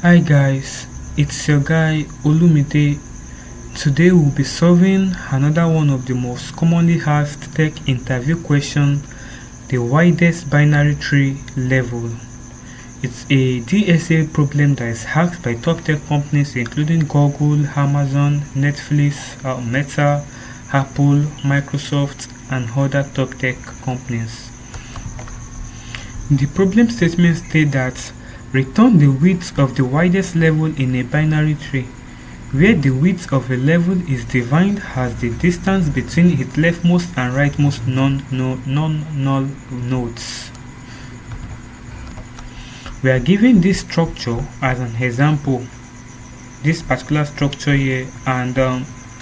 Hi guys, it's your guy Olumide. Today we'll be solving another one of the most commonly asked tech interview questions, the widest binary tree level. It's a DSA problem that is asked by top tech companies including Google, Amazon, Netflix, Meta, Apple, Microsoft, and other top tech companies. The problem statement states that return the width of the widest level in a binary tree, where the width of a level is defined as the distance between its leftmost and rightmost non-null nodes. We are given this structure as an example, this particular structure here, and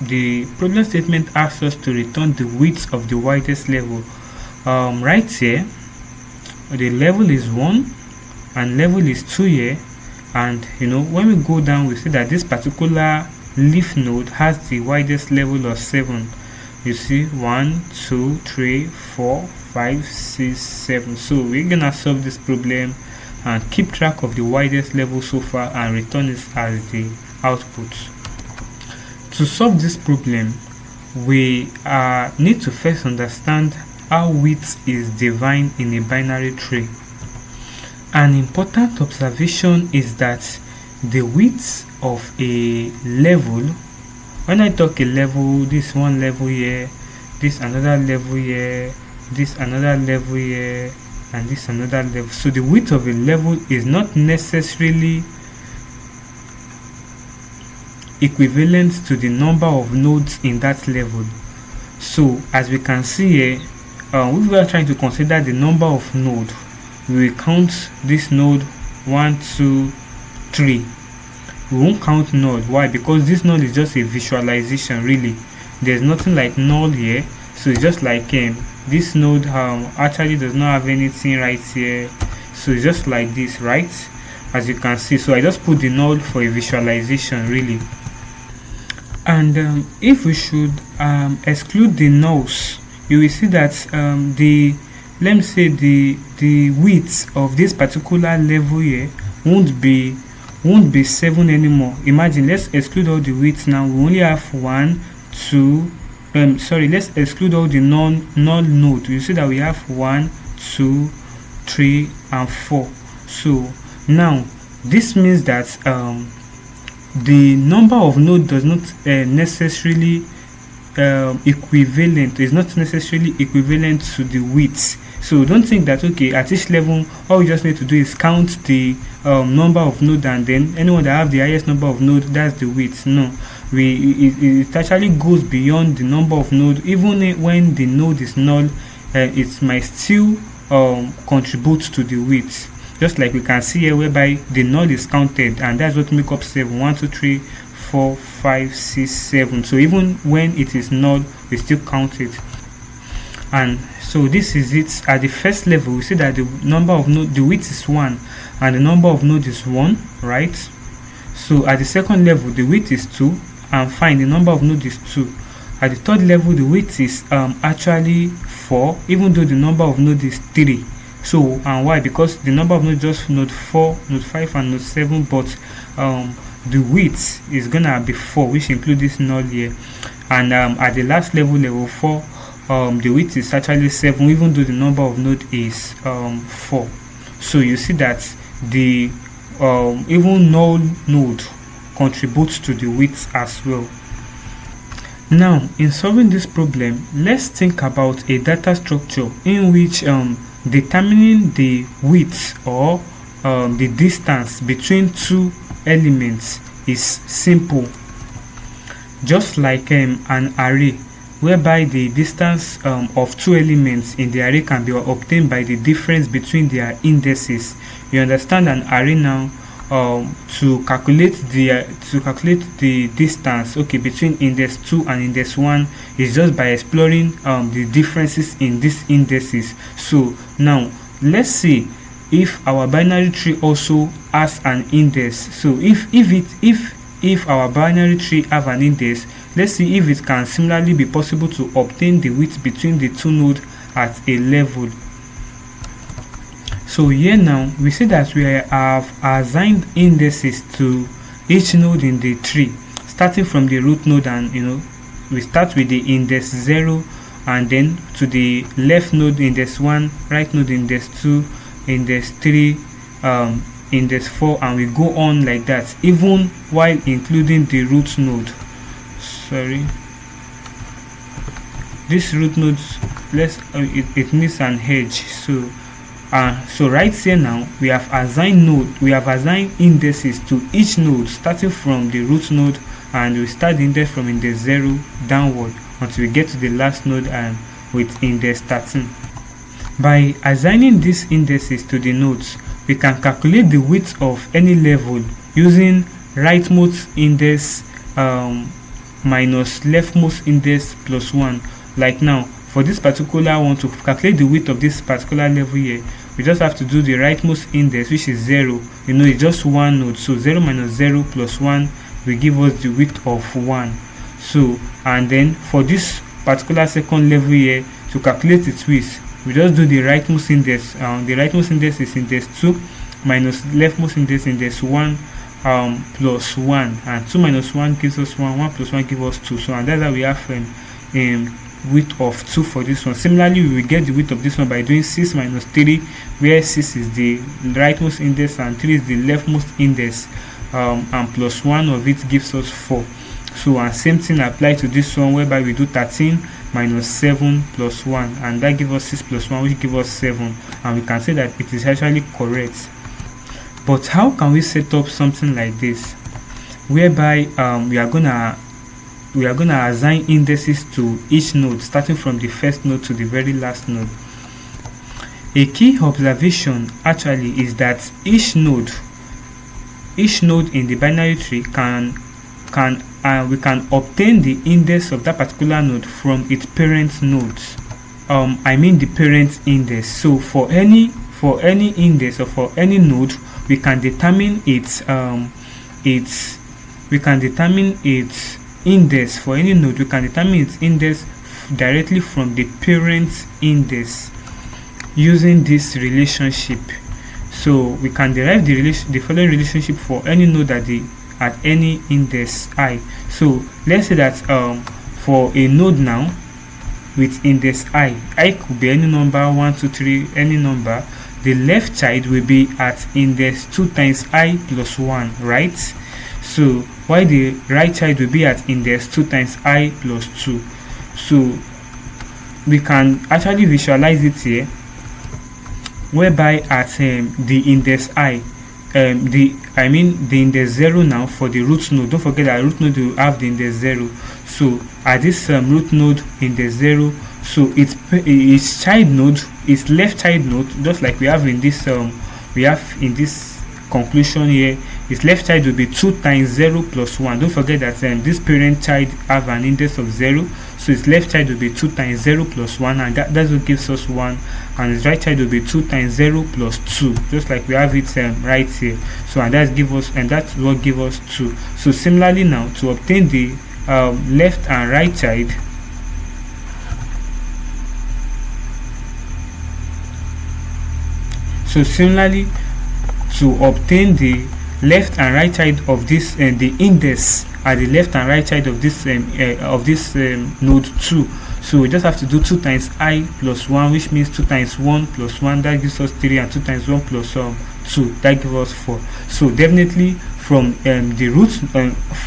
the problem statement asks us to return the width of the widest level. Right here, the level is 1 and level is 2 here, and when we go down we see that this particular leaf node has the widest level of 7. You see 1 2 3 4 5 6 7. So we're gonna solve this problem and keep track of the widest level so far and return it as the output. To solve this problem, we need to first understand how width is defined in a binary tree. An important observation is that the width of a level, when I talk a level, this one level here, this another level here, this another level here, and this another level. So the width of a level is not necessarily equivalent to the number of nodes in that level. So as we can see here, if we are trying to consider the number of nodes, we will count this node 1 2 3. We won't count null. Why? Because this null is just a visualization. Really, there's nothing like null here, so it's just like this node actually does not have anything right here, so it's just like this, right? As you can see, so I just put the null for a visualization, really. And if we should exclude the nulls, you will see that let me say the width of this particular level here won't be 7 anymore. Imagine, let's exclude all the widths now. We only have 1 2 let's exclude all the null node. You see that we have 1 2 3 and 4. So now this means that the number of nodes does not necessarily equivalent, is not necessarily equivalent to the width. So don't think that at each level all you just need to do is count the number of nodes, and then anyone that have the highest number of nodes, that's the width. No, it actually goes beyond the number of nodes. Even when the node is null, it might still contribute to the width, just like we can see here, whereby the null is counted, and that's what make up 7. 1 2 3 4 5 6 7. So even when it is null, we still count it. And so this is it. At the first level, we see that the number of nodes, the width is 1 and the number of nodes is 1, right? So at the second level, the width is 2, and fine, the number of nodes is 2. At the third level, the width is actually 4, even though the number of nodes is 3. So, and why? Because the number of nodes just node 4, node 5, and node 7, but the width is gonna be 4, which includes this null here. And at the last level, level 4, the width is actually 7, even though the number of nodes is 4. So you see that the even null node contributes to the width as well. Now, in solving this problem, let's think about a data structure in which determining the width or the distance between two elements is simple, just like an array, whereby the distance of two elements in the array can be obtained by the difference between their indices. You understand an array now? To calculate the distance between index 2 and index 1 is just by exploring the differences in these indices. So now let's see if our binary tree also has an index. So if our binary tree have an index, let's see if it can similarly be possible to obtain the width between the two nodes at a level. So here now we see that we have assigned indices to each node in the tree, starting from the root node, and we start with the index 0, and then to the left node index 1, right node index 2, index 3, index 4, and we go on like that, even while including the root node. Sorry, this root node, it needs an edge. So right here now we have assigned indices to each node, starting from the root node, and we start the index from index 0 downward until we get to the last node with index 13. By assigning these indices to the nodes, we can calculate the width of any level using rightmost index minus leftmost index plus 1. Like now, for this particular one, to calculate the width of this particular level here, we just have to do the rightmost index, which is 0. It's just one node, so 0 minus 0 plus 1 will give us the width of 1. So, and then for this particular second level here, to calculate its width, we just do the rightmost index. The rightmost index is index 2 minus leftmost index 1 plus 1, and 2 minus 1 gives us 1, 1 plus 1 gives us 2. So, and that's how we have width of 2 for this one. Similarly, we will get the width of this one by doing 6 minus 3, where 6 is the rightmost index and 3 is the leftmost index, and plus 1 of it gives us 4. So, and same thing apply to this one, whereby we do 13 minus 7 plus 1, and that gives us 6 plus 1, which gives us 7, and we can say that it is actually correct. But how can we set up something like this, whereby we are gonna assign indices to each node, starting from the first node to the very last node? A key observation actually is that each node in the binary tree we can obtain the index of that particular node from its parent nodes. I mean the parent index. So for any index or for any node, we can determine its index. For any node, we can determine its index directly from the parent index using this relationship. So we can derive the following relationship for any node at any index I. So let's say that for a node now with index I could be any number, 1, 2, 3, any number. The left child will be at index 2 times I plus 1, right? So while the right child will be at index 2 times I plus 2. So we can actually visualize it here, whereby at the index I, the index 0 now for the root node. Don't forget that root node will have the index 0. So at this root node index 0, so its child node, its left child node, just like we have in this conclusion here, its left child will be 2 times 0 plus 1. Don't forget that this parent child have an index of 0, so its left child will be 2 times 0 plus 1, and that's what gives us 1, and its right child will be 2 times 0 plus 2, just like we have it right here. So that's what gives us 2. So similarly now, to obtain the left and right child, to obtain the left and right side of this, the index at the left and right side of this node 2, so we just have to do 2 times I plus 1, which means 2 times 1 plus 1, that gives us 3, and 2 times 1 plus 2, that gives us 4. So definitely from the root,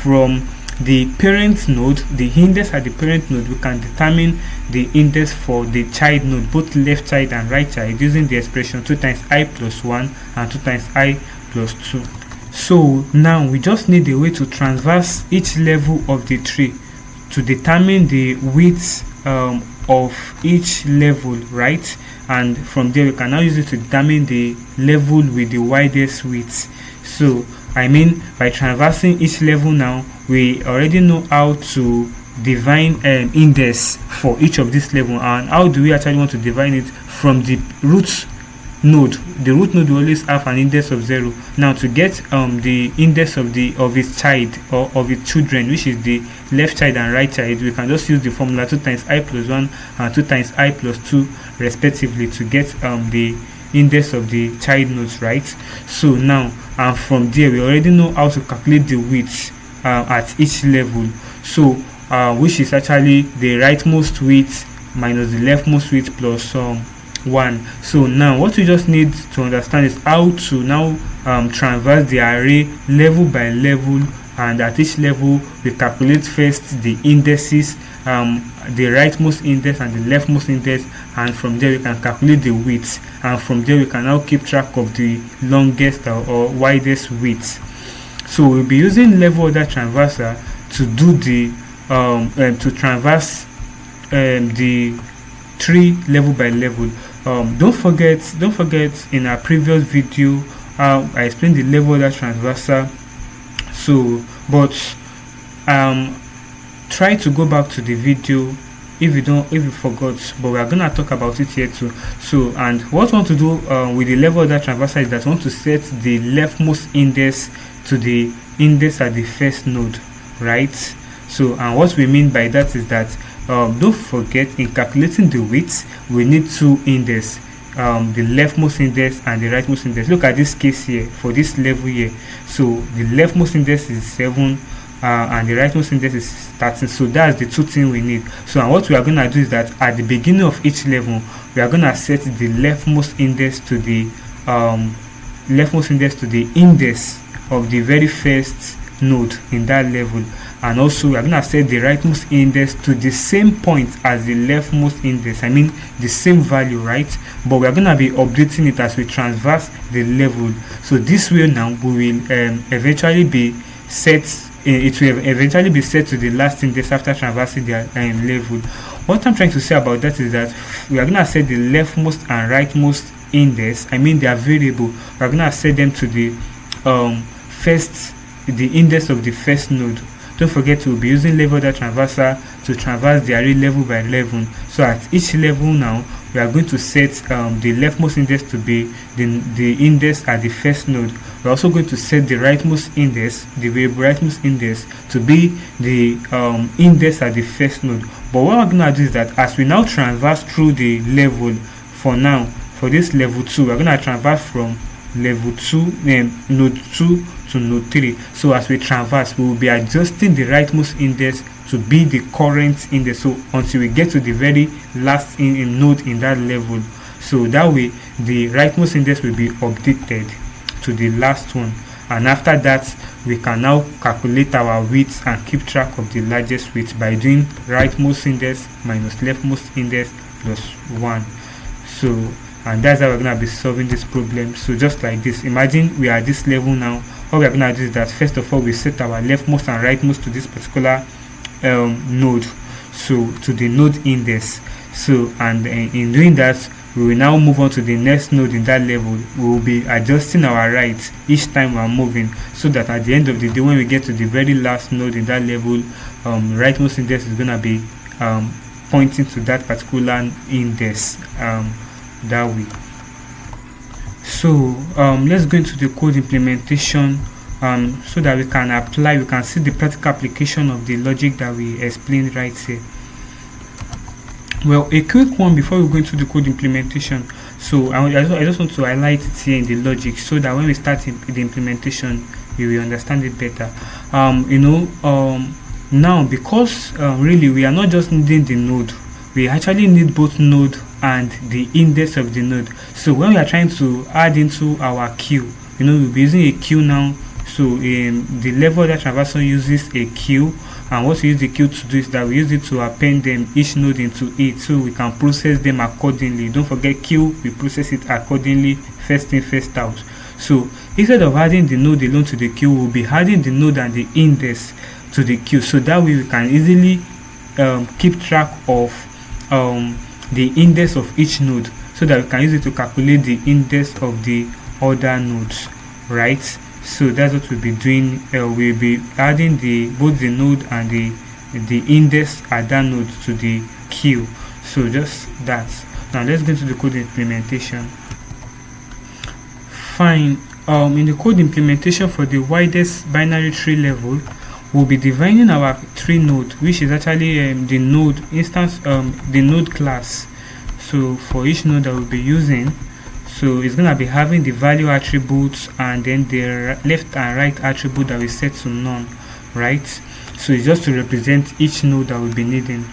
from the parent node, the index at the parent node, we can determine the index for the child node, both left side and right side, using the expression 2 times I plus 1 and 2 times I plus 2. So now we just need a way to traverse each level of the tree to determine the width of each level, right? And from there we can now use it to determine the level with the widest width. So by traversing each level now, we already know how to define index for each of this level. And how do we actually want to define it? From the root node. The root node will always have an index of 0. Now to get the index of its child or of its children, which is the left child and right child, we can just use the formula 2 times I plus 1 and 2 times I plus 2 respectively to get the index of the child nodes, right? So now, and from there we already know how to calculate the width at each level. So which is actually the rightmost width minus the leftmost width plus 1. So now what we just need to understand is how to now traverse the array level by level, and at each level we calculate first the indices, the rightmost index and the leftmost index, and from there we can calculate the width, and from there we can now keep track of the longest or widest width. So we'll be using level order traversal to do the to traverse the tree level by level. Don't forget in our previous video I explained the level order traversal. So but try to go back to the video if you forgot, but we are gonna talk about it here too. So, and what we want to do with the level order traversal is that we want to set the leftmost index to the index at the first node, right? So, and what we mean by that is that don't forget, in calculating the width we need two indexes, the leftmost index and the rightmost index. Look at this case here for this level here. So the leftmost index is 7 and the rightmost index is 13. So that's the two things we need. So, and what we are going to do is that at the beginning of each level we are going to set the leftmost index to the index of the very first node in that level, and also we are going to set the rightmost index to the same point as the leftmost index, I mean the same value, right? But we are going to be updating it as we traverse the level. So this way now we will eventually be set, it will eventually be set to the last index after traversing the level. What I'm trying to say about that is that we are going to set the leftmost and rightmost index, I mean they are variable, we are going to set them to the the index of the first node. Don't forget to be using level order traversal to traverse the array level by level. So at each level now we are going to set the leftmost index to be the index at the first node. We're also going to set the rightmost index, the variable rightmost index, to be the index at the first node. But what we're going to do is that as we now traverse through the level, for now, for this level 2, we're going to traverse from level 2, node 2 to node 3. So as we traverse, we will be adjusting the rightmost index to be the current index, so until we get to the very last node in that level. So that way the rightmost index will be updated to the last one, and after that we can now calculate our width and keep track of the largest width by doing rightmost index minus leftmost index plus 1. So, and that's how we're going to be solving this problem. So just like this, imagine we are at this level now. What we are going to do is that first of all we set our leftmost and rightmost to this particular node, so to the node index. So, and in doing that we will now move on to the next node in that level. We will be adjusting our right each time we are moving, so that at the end of the day when we get to the very last node in that level, rightmost index is going to be pointing to that particular index that way. So let's go into the code implementation so that we can see the practical application of the logic that we explained right here. Well, a quick one before we go into the code implementation. So I just want to highlight it here in the logic, so that when we start the implementation we will understand it better. Now because really we are not just needing the node, we actually need both node and the index of the node. So when we are trying to add into our queue, we'll be using a queue now. So the level order traversal uses a queue, and what we use the queue to do is that we use it to append them, each node into it, so we can process them accordingly. Don't forget, queue, we process it accordingly, first in first out. So instead of adding the node alone to the queue, we'll be adding the node and the index to the queue, so that way we can easily keep track of the index of each node, so that we can use it to calculate the index of the other nodes, right? So that's what we'll be doing. We'll be adding both the node and the index at that node to the queue. So just that. Now let's get into the code implementation. Fine. In the code implementation for the widest binary tree level, we'll be defining our tree node, which is actually the node instance, the node class. So for each node that we'll be using, So it's going to be having the value attributes and then the left and right attribute that we set to none, right? So it's just to represent each node that we'll be needing.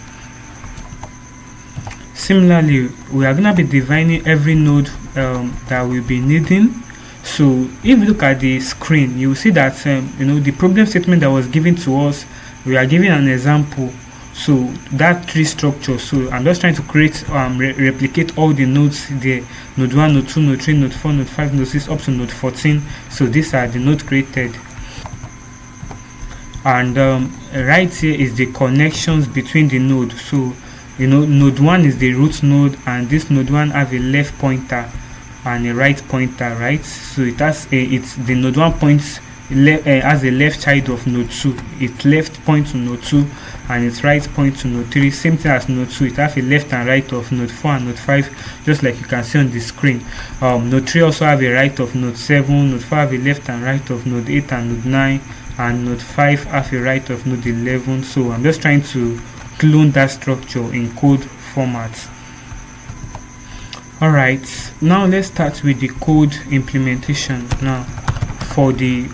Similarly, we are going to be defining every node that we'll be needing. So if you look at the screen, you will see that the problem statement that was given to us, we are giving an example. So that tree structure, so I'm just trying to create replicate all the nodes there: node 1, node 2, node 3, node 4, node 5, node 6 up to node 14. So these are the nodes created, and right here is the connections between the nodes. So node 1 is the root node, and this node 1 have a left pointer and a right pointer, right? So it has it's the node 1 points as a left child of node 2. Its left point to node 2 and its right point to node 3. Same thing as node 2, it has a left and right of node 4 and node 5, just like you can see on the screen. Node 3 also have a right of node 7, node 4 have a left and right of node 8 and node 9, and node 5 have a right of node 11. So I'm just trying to clone that structure in code format. Alright, now let's start with the code implementation now for the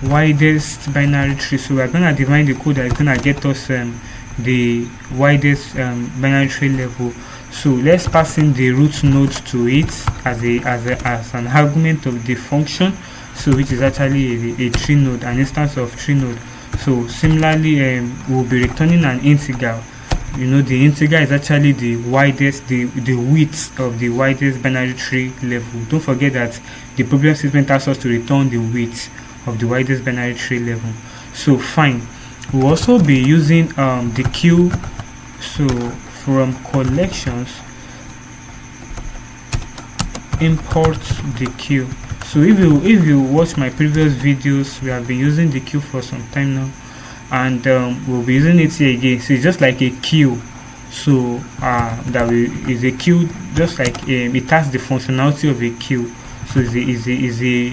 widest binary tree. So we're going to define the code that is going to get us the widest binary tree level. So let's pass in the root node to it as an argument of the function, so which is actually a tree node, an instance of tree node. So similarly, we'll be returning an integer. The integer is actually the widest, the width of the widest binary tree level. Don't forget that the problem statement asks us to return the width of the widest binary tree level. So fine, we'll also be using the queue. So from collections, import the queue. So if you watch my previous videos, we have been using the queue for some time now, and we'll be using it here again. So it's just like a queue. So is a queue, just like it has the functionality of a queue. So is a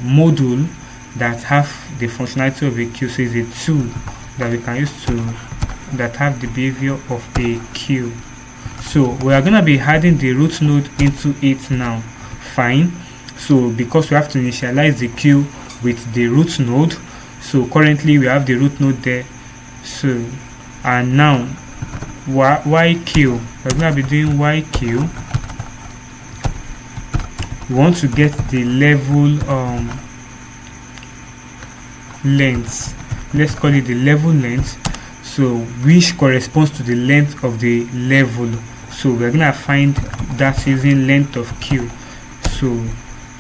module that have the functionality of a queue. So it's a tool that we can use that have the behavior of a queue. So we are going to be adding the root node into it now. Fine. So because we have to initialize the queue with the root node, so currently we have the root node there. So and now y queue, we're going to be doing y queue. We want to get the level length. Let's call it the level length, so which corresponds to the length of the level. So we're going to find that using length of queue. So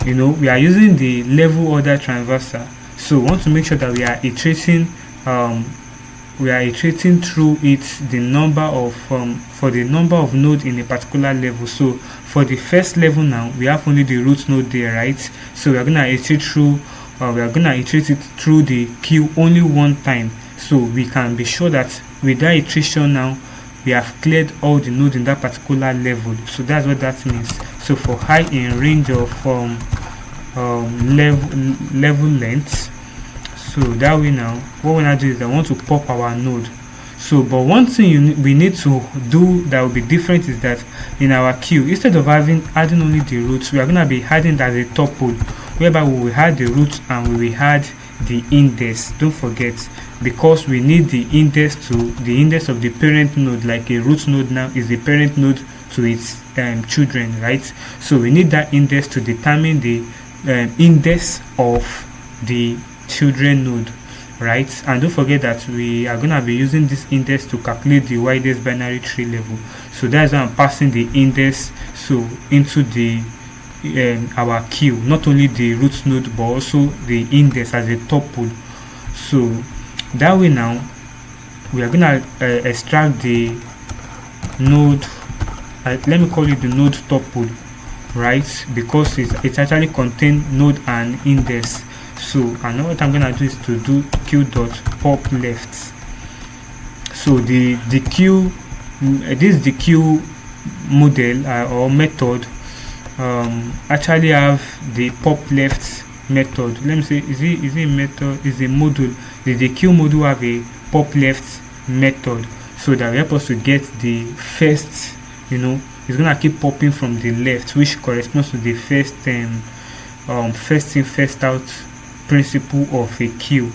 we are using the level order traversal. So we want to make sure that we are iterating through it the number of for the number of nodes in a particular level. So for the first level now, we have only the root node there, right? So we are gonna iterate it through the queue only one time, so we can be sure that with that iteration now we have cleared all the nodes in that particular level. So that's what that means. So for high in range of level length, so that way now what we're gonna do is I want to pop our node. So but one thing we need to do that will be different is that in our queue, instead of adding only the roots, we are going to be adding as a tuple, whereby we will add the root and we will add the index. Don't forget, because we need the index of the parent node, like a root node now is the parent node to its children, right? So we need that index to determine the index of the children node, right? And don't forget that we are going to be using this index to calculate the widest binary tree level. So that's why I'm passing the index into the our queue, not only the root node but also the index as a tuple. So that way now we are going to extract the node, let me call it the node tuple, right? Because it actually contains node and index. So and now what I'm gonna do is to do queue.pop left. So the queue, this is the queue model or method, actually have the pop left method. Let me say, is it a method? Is a module? The queue module have a pop left method, so that will help us to get the first it's gonna keep popping from the left, which corresponds to the first in first out principle of a queue.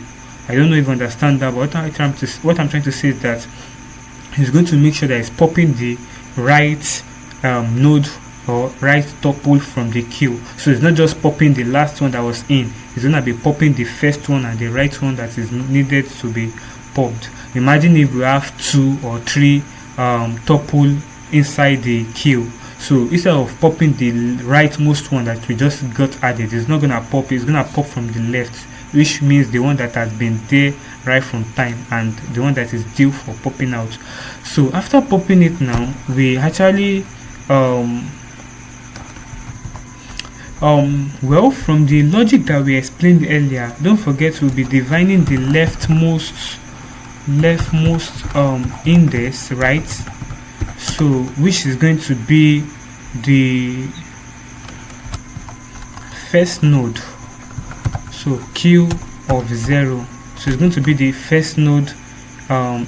I don't know if you understand that, but what I'm trying to say is that it's going to make sure that it's popping the right node or right tuple from the queue. So it's not just popping the last one that was in, it's going to be popping the first one and the right one that is needed to be popped. Imagine if we have 2 or 3 tuple inside the queue. So instead of popping the rightmost one that we just got added, it's not going to pop, it's going to pop from the left, which means the one that has been there right from time and the one that is due for popping out. So after popping it now, we actually well, from the logic that we explained earlier, don't forget we'll be defining the leftmost index, right? So which is going to be the first node, so queue of 0. So it's going to be the first node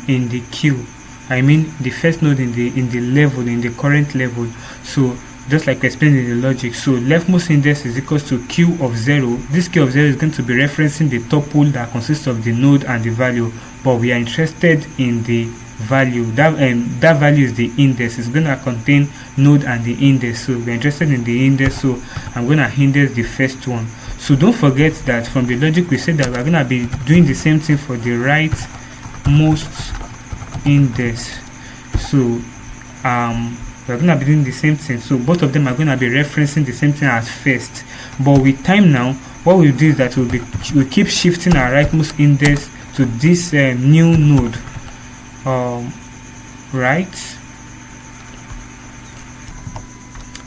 in the queue, I mean the first node in the level, in the current level. So just like explained in the logic, so leftmost index is equals to queue of 0. This queue of 0 is going to be referencing the tuple that consists of the node and the value, but we are interested in the value. That value is the index. It's going to contain node and the index, so we're interested in the index, so I'm going to index the first one. So don't forget that from the logic we said that we're going to be doing the same thing for the rightmost index. So we're going to be doing the same thing, so both of them are going to be referencing the same thing as first. But with time now, what we'll do is that we'll keep shifting our rightmost index to this new node, right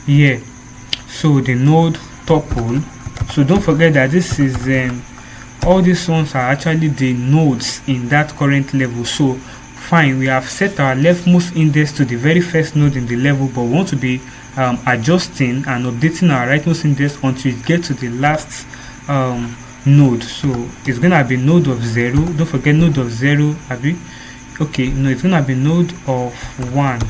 here. So the node tuple. So don't forget that this is all these ones are actually the nodes in that current level. So fine, we have set our leftmost index to the very first node in the level, but we want to be adjusting and updating our rightmost index until it gets to the last node. So it's gonna be node of 0. Don't forget node of 0, Abby. Okay, no, it's gonna be node of 1,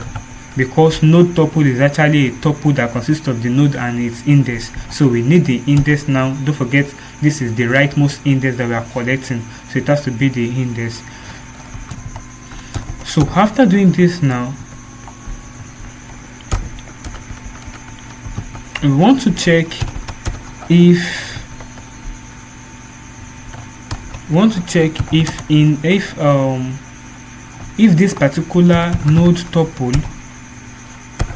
because node tuple is actually a tuple that consists of the node and its index. So we need the index now. Don't forget this is the rightmost index that we are collecting, so it has to be the index. So after doing this now, we want to check if this particular node tuple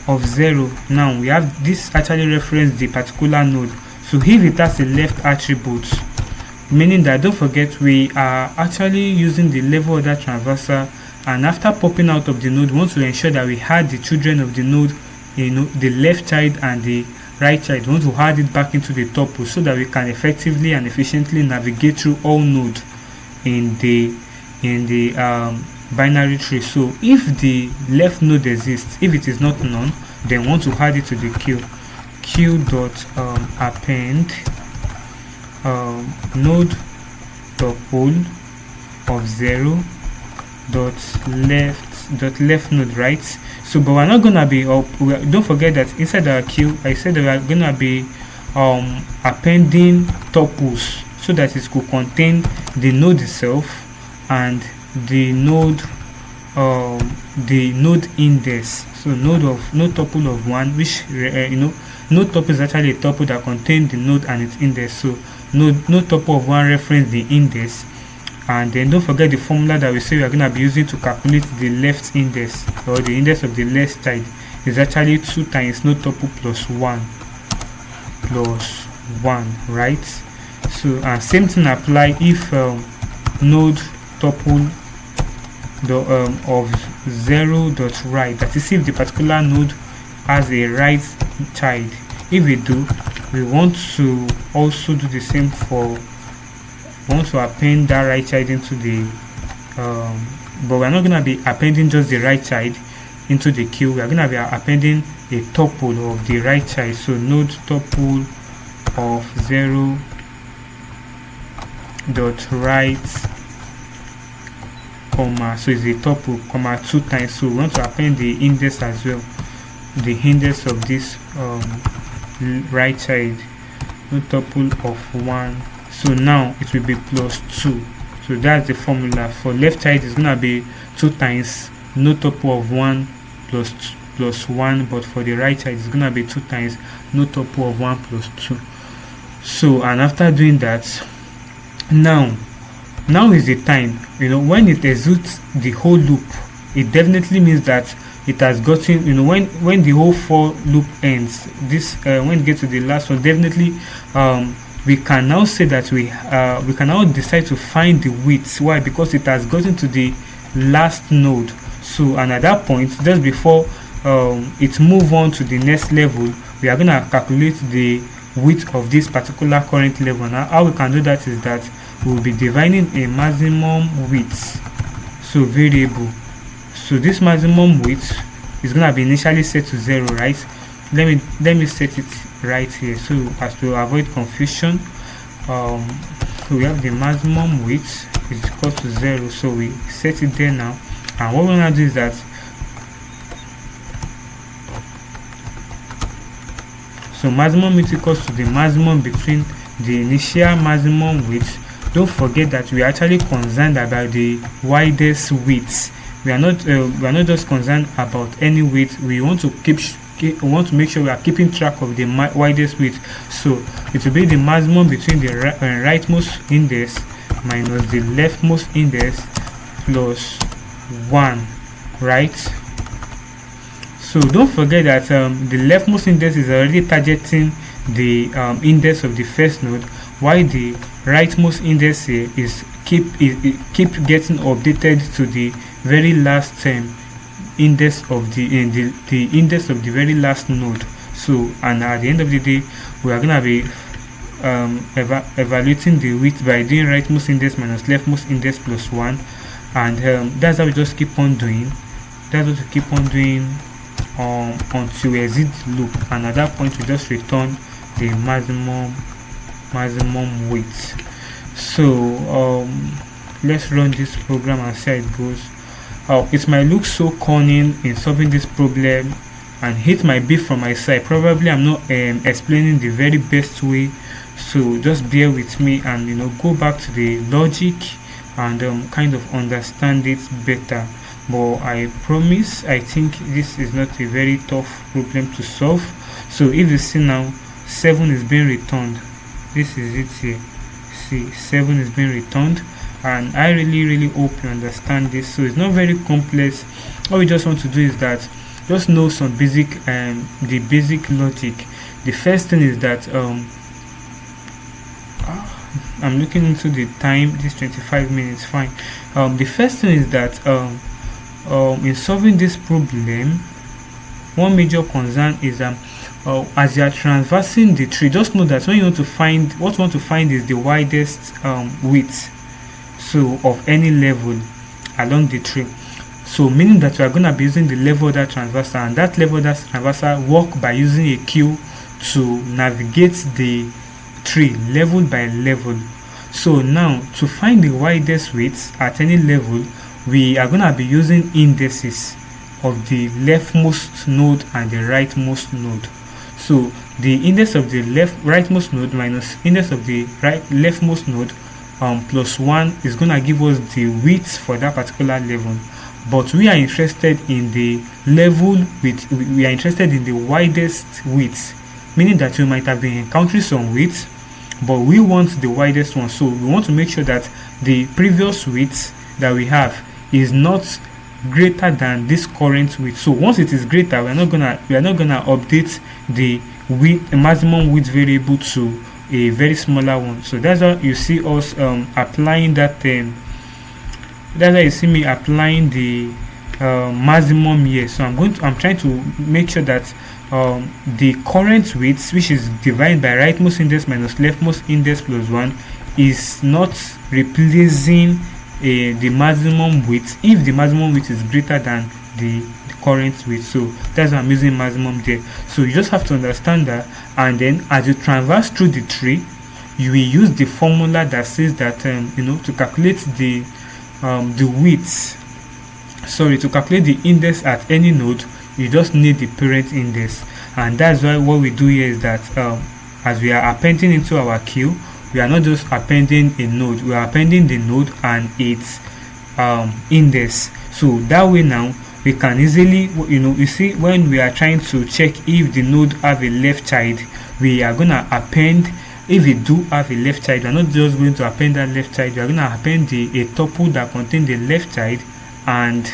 of 0, now we have this actually reference the particular node. So if it has a left attribute, meaning that don't forget we are actually using the level order traversal, and after popping out of the node we want to ensure that we had the children of the node, the left child and the right child. We want to add it back into the tuple so that we can effectively and efficiently navigate through all nodes in the binary tree. So if the left node exists, if it is not none, then we want to add it to the queue dot append node tuple of 0 dot left node, right? So but we're not gonna be don't forget that inside our queue I said that we're gonna be appending tuples so that it could contain the node itself and the node index. So node tuple of 1, which node tuple is actually a tuple that contains the node and its index. So node tuple of 1 reference the index, and then don't forget the formula that we say we are going to be using to calculate the left index, or the index of the left side, is actually 2 times node tuple plus 1, right? So and same thing apply if node tuple of 0 dot right, that is if the particular node has a right child. If we do, we want to also do the same for, we want to append that right child into the but we're not going to be appending just the right child into the queue. We're going to be appending a tuple of the right child. So node tuple of 0 dot right comma, so it's a tuple comma 2 times, so we want to append the index as well. the index of this right side, no tuple of 1. So now it will be plus 2. So that's the formula. For left side is gonna be 2 times no tuple of 1 plus 1, but for the right side it's gonna be 2 times no tuple of 1 plus 2. So, and after doing that, now is the time, when it executes the whole loop, it definitely means that it has gotten, when the whole for loop ends, this when it gets to the last one, definitely we can now say that we can now decide to find the width. Why? Because it has gotten to the last node. So, and at that point, just before it move on to the next level, we are going to calculate the width of this particular current level. Now how we can do that is that we will be defining a maximum width, so variable. So this maximum width is going to be initially set to 0, right? Let me set it right here so as to avoid confusion. So we have the maximum width is equal to 0, so we set it there now. And what we're going to do is that so maximum width equals to the maximum between the initial maximum width. Don't forget that we are actually concerned about the widest width. We are not just concerned about any width. We want to make sure we are keeping track of the widest width. So it will be the maximum between the rightmost index minus the leftmost index plus 1, right? So don't forget that the leftmost index is already targeting the index of the first node, while the rightmost index here is keep getting updated to the very last index of the index of the very last node. So, and at the end of the day, we are gonna be evaluating the width by doing rightmost index minus leftmost index plus 1, and that's how we just keep on doing. That's what we keep on doing until we exit the loop, and at that point we just return the maximum width. So let's run this program and see how it goes. It might look so cunning in solving this problem, and it might be from my side. Probably I'm not explaining the very best way, so just bear with me and go back to the logic and kind of understand it better. But I promise, I think this is not a very tough problem to solve. So if you see now, 7 is being returned. This is it here. See, 7 is being returned, and I really hope you understand this. So it's not very complex. All we just want to do is that just know some basic the basic logic. The first thing is that I'm looking into the time. This 25 minutes, fine. The first thing is that in solving this problem, one major concern is as you are traversing the tree, just know that when you want to find is the widest width, so of any level along the tree. So meaning that you are going to be using the level order traversal, and that level order traversal work by using a queue to navigate the tree level by level. So now to find the widest width at any level, we are going to be using indices of the leftmost node and the rightmost node. So the index of the rightmost node minus index of the leftmost node plus 1 is going to give us the width for that particular level. But we are interested in the level width. We are interested in the widest width, meaning that we might have been encountering some width, but we want the widest one. So we want to make sure that the previous width that we have is not greater than this current width. So once it is greater, we are not gonna update the width, maximum width variable, to a very smaller one. So that's how you see us applying that. That's how you see me applying the maximum here. So I'm trying to make sure that the current width, which is divided by rightmost index minus leftmost index plus 1, is not replacing the maximum width if the maximum width is greater than the current width. So that's why I'm using maximum there. So you just have to understand that, and then as you traverse through the tree, you will use the formula that says that to calculate the width, to calculate the index at any node, you just need the parent index. And that's why what we do here is that as we are appending into our queue, we are not just appending a node, we are appending the node and its index. So that way now we can easily, you see, when we are trying to check if the node have a left child, we are gonna append. If we do have a left child, we are not just going to append that left child, we are gonna append a tuple that contains the left child and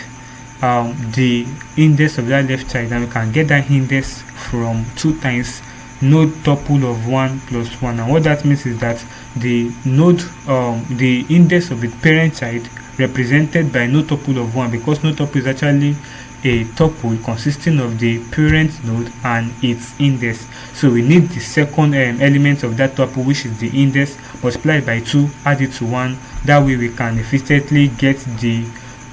the index of that left child, and we can get that index from 2 times node tuple of 1 plus 1. And what that means is that the node, the index of the parent child represented by node tuple of 1, because node tuple is actually a tuple consisting of the parent node and its index. So we need the second element of that tuple, which is the index, multiplied by 2, add it to 1. That way we can efficiently get the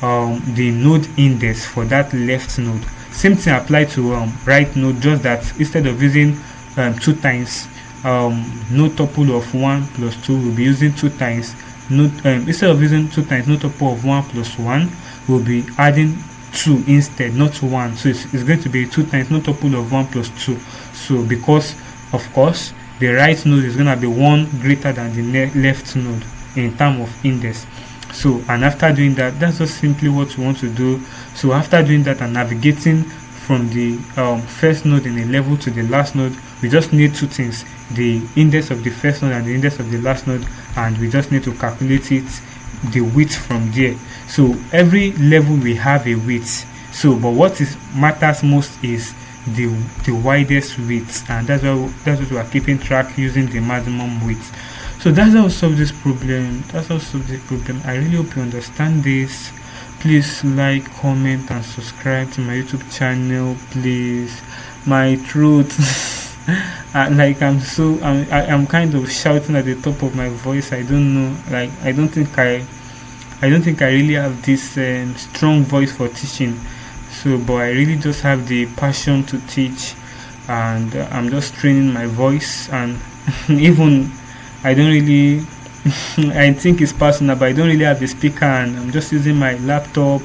node index for that left node. Same thing applied to right node, just that instead of using 2 times node tuple of 1 plus 2, we'll be using 2 times node, instead of using 2 times node tuple of 1 plus 1, we'll be adding 2 instead, not 1. So it's going to be 2 times node tuple of 1 plus 2. So because of course the right node is going to be 1 greater than the left node in terms of index. So, and after doing that, that's just simply what we want to do. So after doing that and navigating from the first node in a level to the last node, we just need 2 things: the index of the first node and the index of the last node, and we just need to calculate it, the width from there. So every level we have a width. So but what matters most is the widest width, and that's what we are keeping track using the maximum width. So that's how we solve this problem. I really hope you understand this. Please like, comment and subscribe to my YouTube channel, please. My throat like I'm kind of shouting at the top of my voice. I don't know, like I don't think I really have this strong voice for teaching. So but I really just have the passion to teach, and I'm just training my voice. And even I don't really I think it's personal, but I don't really have a speaker and I'm just using my laptop,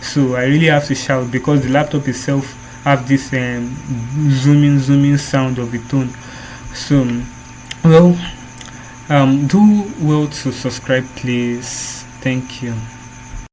so I really have to shout because the laptop itself have this zooming sound of its own. So well, do well to subscribe, please. Thank you.